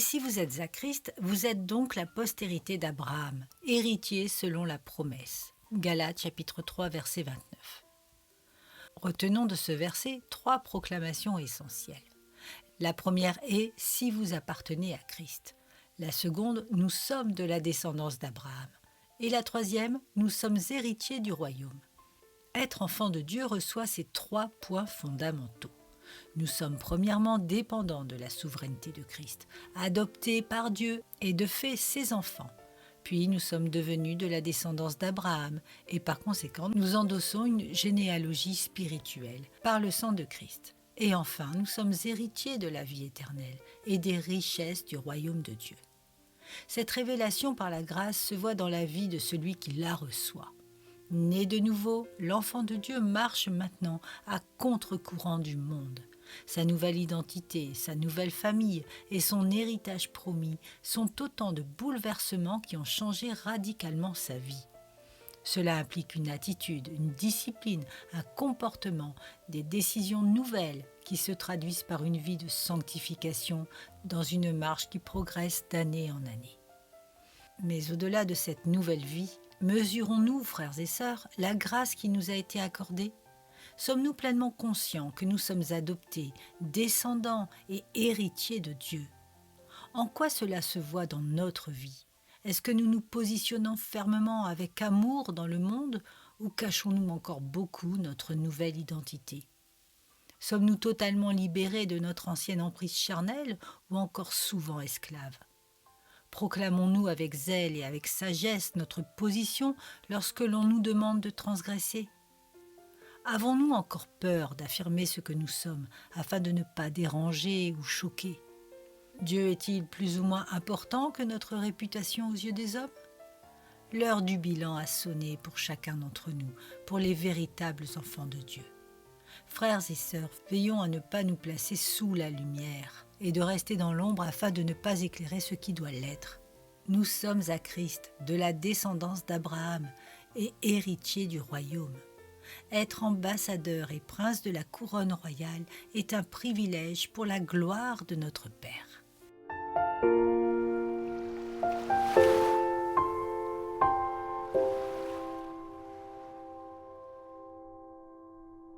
si vous êtes à Christ, vous êtes donc la postérité d'Abraham, héritier selon la promesse. Galates chapitre 3 verset 29. Retenons de ce verset 3 proclamations essentielles. La première est « si vous appartenez à Christ ». La seconde « nous sommes de la descendance d'Abraham ». Et la troisième « nous sommes héritiers du royaume ». Être enfant de Dieu reçoit ces 3 points fondamentaux. Nous sommes premièrement dépendants de la souveraineté de Christ, adoptés par Dieu et de fait ses enfants. Puis nous sommes devenus de la descendance d'Abraham et par conséquent nous endossons une généalogie spirituelle par le sang de Christ. Et enfin, nous sommes héritiers de la vie éternelle et des richesses du royaume de Dieu. Cette révélation par la grâce se voit dans la vie de celui qui la reçoit. Né de nouveau, l'enfant de Dieu marche maintenant à contre-courant du monde. Sa nouvelle identité, sa nouvelle famille et son héritage promis sont autant de bouleversements qui ont changé radicalement sa vie. Cela implique une attitude, une discipline, un comportement, des décisions nouvelles qui se traduisent par une vie de sanctification dans une marche qui progresse d'année en année. Mais au-delà de cette nouvelle vie, mesurons-nous, frères et sœurs, la grâce qui nous a été accordée ? Sommes-nous pleinement conscients que nous sommes adoptés, descendants et héritiers de Dieu ? En quoi cela se voit dans notre vie ? Est-ce que nous nous positionnons fermement avec amour dans le monde ou cachons-nous encore beaucoup notre nouvelle identité ? Sommes-nous totalement libérés de notre ancienne emprise charnelle ou encore souvent esclaves ? Proclamons-nous avec zèle et avec sagesse notre position lorsque l'on nous demande de transgresser ? Avons-nous encore peur d'affirmer ce que nous sommes afin de ne pas déranger ou choquer ? Dieu est-il plus ou moins important que notre réputation aux yeux des hommes ? L'heure du bilan a sonné pour chacun d'entre nous, pour les véritables enfants de Dieu. Frères et sœurs, veillons à ne pas nous placer sous la lumière et de rester dans l'ombre afin de ne pas éclairer ce qui doit l'être. Nous sommes à Christ, de la descendance d'Abraham et héritiers du royaume. Être ambassadeur et prince de la couronne royale est un privilège pour la gloire de notre Père.